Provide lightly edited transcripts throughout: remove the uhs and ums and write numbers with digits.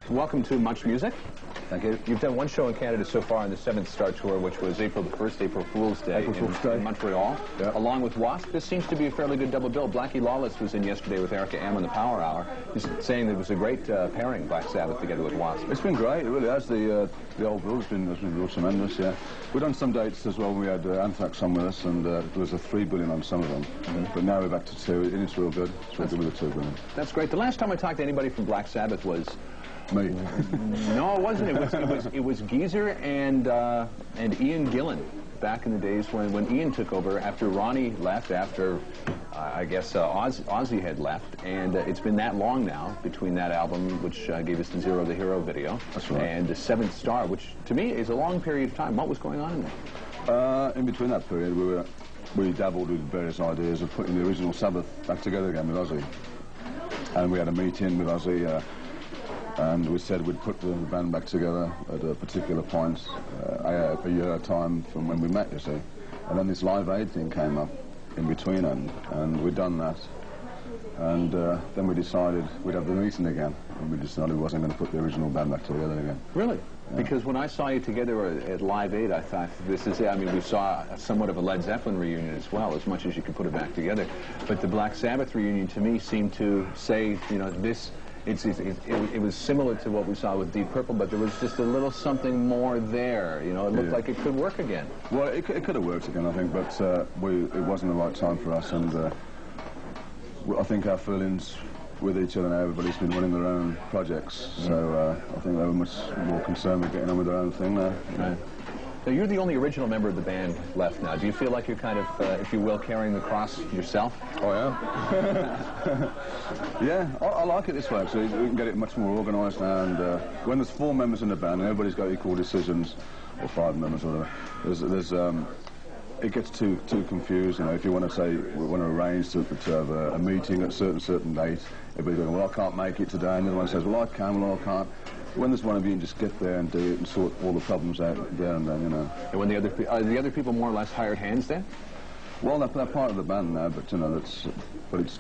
welcome to Much Music. Thank you. You've done one show in Canada so far on the 7th Star Tour, which was April the 1st, April Fool's Day, in Montreal, along with Wasp. This seems to be a fairly good double bill. Blackie Lawless was in yesterday with Erica M on the Power Hour. He's saying that it was a great pairing, Black Sabbath, together with Wasp. It's been great, it really has. The old bill's been real tremendous, yeah. We've done some dates as well. We had Anthrax on with us, and there was a 3 billion on some of them. But now we're back to 2, and it's real good. It's real good with the 2 billion. That's great. The last time I talked to anybody from Black Sabbath was... Me. No, it wasn't. It was Geezer and Ian Gillan back in the days when Ian took over after Ronnie left, after I guess Ozzy had left, and it's been that long now between that album, which gave us the Zero the Hero video, and the 7th Star, which to me is a long period of time. What was going on in there? In between that period, we dabbled with various ideas of putting the original Sabbath back together again with Ozzy, and we had a meeting with Ozzy. And we said we'd put the band back together at a particular point, a year time from when we met, you see. And then this Live Aid thing came up in between, and we'd done that. And then we decided we'd have the meeting again, and we decided we wasn't going to put the original band back together again. Really? Yeah. Because when I saw you together at Live Aid, I thought, this is it. I mean, we saw somewhat of a Led Zeppelin reunion as well, as much as you could put it back together. But the Black Sabbath reunion, to me, seemed to say, you know, this... It was similar to what we saw with Deep Purple, but there was just a little something more there. You know, it looked like it could work again. Well, it could have worked again, I think, but it wasn't the right time for us, and I think our feelings with each other now, everybody's been running their own projects, so I think they were much more concerned with getting on with their own thing now. Right. Now, you're the only original member of the band left now. Do you feel like you're kind of, if you will, carrying the cross yourself? Oh, yeah. Yeah, I like it this way, actually. We can get it much more organised now, and when there's 4 members in the band and everybody's got equal decisions, or 5 members or whatever, it gets too confused, you know. If you want to say, we want to arrange to have a meeting at a certain date, everybody going, well, I can't make it today, and the other one says, well, I can, well, I can't. When there's one of you, just get there and do it and sort all the problems out there and then, you know. And when are the other people more or less hired hands then? Well, they're part of the band now, but you know, it's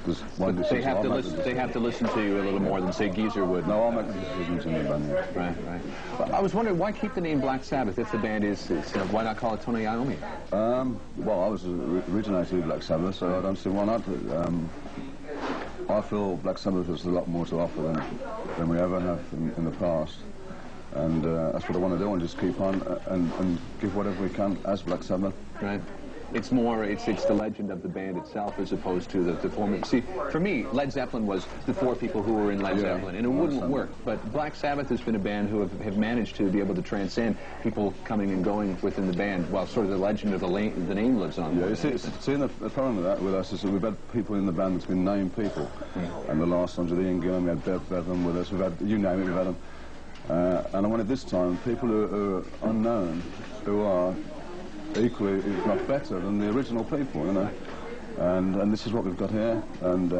just one decision. They have to listen to you a little more than, say, Geezer would. No, I'll make the decisions in the band. Yeah. Right, right. Well, I was wondering, why keep the name Black Sabbath if the band is why not call it Tony Iommi? Well, I was originated with Black Sabbath, so I don't see why not. I feel Black Sabbath has a lot more to offer than we ever have in the past, and that's what I want to do, and just keep on and give whatever we can as Black Sabbath. Right. It's more, it's the legend of the band itself as opposed to the form. See, for me, Led Zeppelin was the 4 people who were in Led Zeppelin, and it wouldn't work. But Black Sabbath has been a band who have managed to be able to transcend people coming and going within the band, while sort of the legend of the name lives on. Yeah, you see, the problem with that with us is that we've had people in the band that's been named people, and the last ones with Ian Gillan, we had Bevan with us, we've had, you name it, we've had them. And I wanted this time people who are unknown, who are equally, if not better, than the original people, you know. And this is what we've got here, and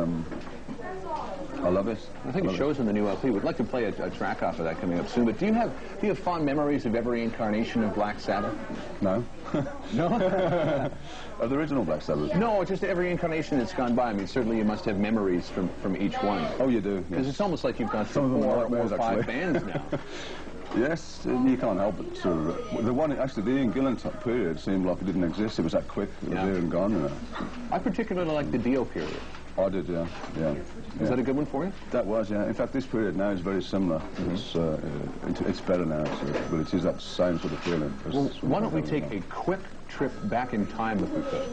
I love it. I think it shows in the new LP. We'd like to play a track off of that coming up soon. But do you have fond memories of every incarnation of Black Sabbath? No. No? Of the original Black Sabbath? No, just every incarnation that's gone by. I mean, certainly you must have memories from each one. Oh, you do. Because it's almost like you've gone through 4 or 5 bands now. Yes, you can't help it. The one, actually, the Ian Gillan period seemed like it didn't exist. It was that quick. It was there and gone, you know. I particularly like the Dio period. I did, yeah. Is that a good one for you? That was, yeah. In fact, this period now is very similar. It's better now, but it is that same sort of feeling. Well, why don't we take a quick trip back in time, if we could,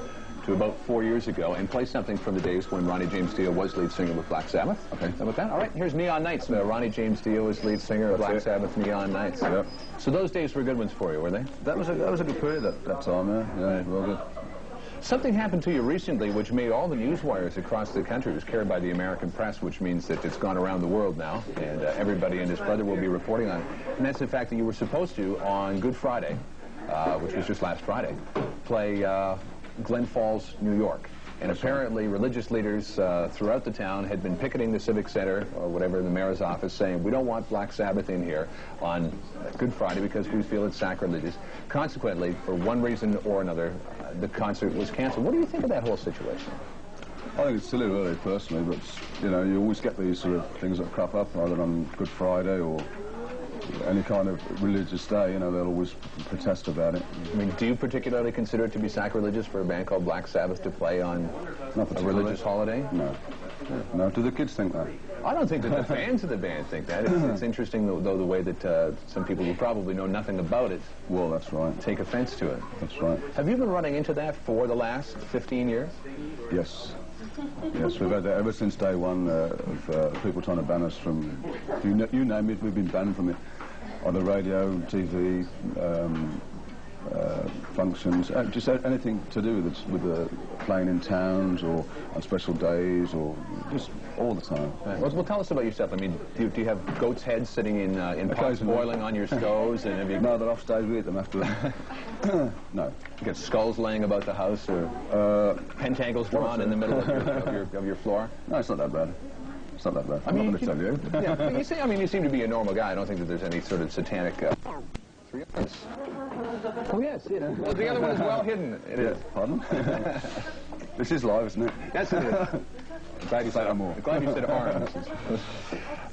to about 4 years ago and play something from the days when Ronnie James Dio was lead singer with Black Sabbath. Okay. How about that? All right, here's Neon Nights. Ronnie James Dio was lead singer of Black Sabbath, Neon Nights. Yep. So those days were good ones for you, were they? That was a good period, that time, yeah. Real good. Something happened to you recently which made all the news wires across the country. It was carried by the American press, which means that it's gone around the world now, and everybody and his brother will be reporting on it. And that's the fact that you were supposed to, on Good Friday, which was just last Friday, play Glen Falls, New York. And apparently religious leaders throughout the town had been picketing the Civic Center or whatever, the mayor's office, saying we don't want Black Sabbath in here on Good Friday because we feel it's sacrilegious. Consequently, for one reason or another, the concert was canceled. What do you think of that whole situation? I think it's silly, really, personally, but, you know, you always get these sort of things that crop up, either on Good Friday or any kind of religious day, you know, they'll always protest about it. I mean, do you particularly consider it to be sacrilegious for a band called Black Sabbath to play on a religious holiday? No. No, do the kids think that? I don't think that the fans of the band think that. It's interesting, though, the way that some people who probably know nothing about it Well, that's right. take offense to it. That's right. Have you been running into that for the last 15 years? Yes. Yes, we've had that ever since day one of people trying to ban us from, you name it, we've been banned from it. On the radio, TV, functions, just anything to do with playing in towns or on special days or just all the time. Right. Well, tell us about yourself. I mean, do you have goat's heads sitting in pots boiling on your stoves? And have you... No, they're off stage. We eat them after. No. You get skulls laying about the house or pentagles drawn in the middle of your floor? No, it's not that bad. It's not that bad. I mean, I'm not going to tell you. Yeah, you seem to be a normal guy. I don't think that there's any sort of satanic... Oh, yes, yeah. Well, the other one is well hidden. It is. Pardon? This is live, isn't it? Yes, it is. Glad you said arms.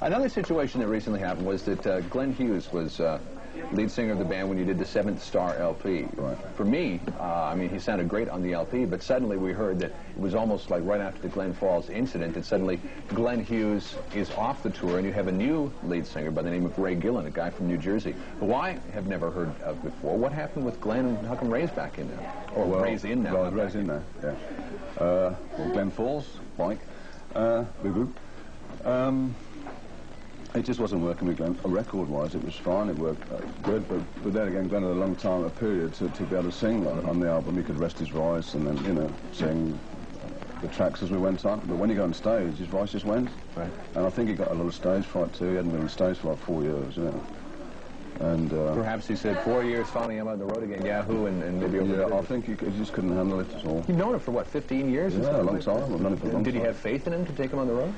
Another situation that recently happened was that Glenn Hughes was lead singer of the band when you did the 7th Star LP. Right. For me, I mean, he sounded great on the LP, but suddenly we heard that it was almost like right after the Glen Falls incident that suddenly Glenn Hughes is off the tour and you have a new lead singer by the name of Ray Gillen, a guy from New Jersey, who I have never heard of before. What happened with Glenn and how come Ray's back in now? Or Ray's in now? Well, Ray's in there, yeah. Well, Glen Falls, bike, boo-boo. It just wasn't working with Glenn. Record-wise, it was fine. It worked good, but then again, Glenn had a long time, a period to be able to sing on the album. He could rest his voice and then, you know, sing the tracks as we went on. But when he got on stage, his voice just went. Right. And I think he got a lot of stage fright too. He hadn't been on stage for like 4 years, you know. And perhaps he said 4 years, finally I'm on the road again, Yahoo, and maybe over. Yeah, I think he just couldn't handle it at all. You've known him for what, 15 years? Yeah, a long time. I've known him for a long time. Did he have faith in him to take him on the road?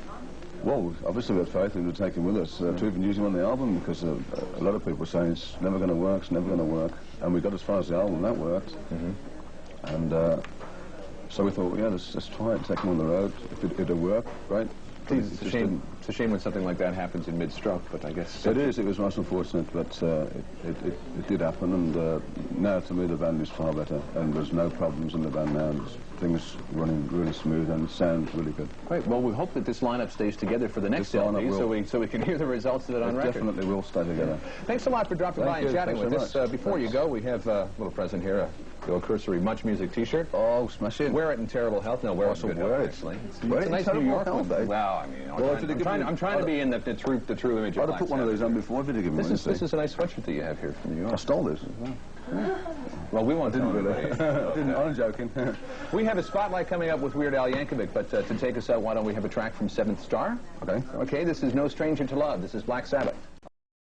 Well, obviously we had faith in him to take him with us, to even use him on the album, because a lot of people were saying it's never going to work, it's never going to work. And we got as far as the album, and that worked. Mm-hmm. And so we thought, yeah, let's try it, take him on the road. If it'll work, great. It's a shame when something like that happens in mid-stroke, but I guess... It is. It was most unfortunate, but it did happen, and now to me the band is far better, and there's no problems in the band now. Things running really smooth and sound really good. Great. Well, we hope that this lineup stays together for the next LP, so we can hear the results of it on record. Definitely will stay together. Thanks a lot for dropping by and chatting with us. Before you go, we have a little present here, the old cursory Much Music T-shirt. Oh, smash it. Wear it in terrible health. No, wear it in good health, actually. It's a nice New York one. Well, I mean, I'm trying to be in the true image of I'd have put one of these on before if you'd given me one. This is a nice sweatshirt that you have here from New York. I stole this. Well, we won't tell anybody. I'm joking. We have a spotlight coming up with Weird Al Yankovic, but to take us out, why don't we have a track from 7th Star? Okay. Okay, this is No Stranger to Love. This is Black Sabbath.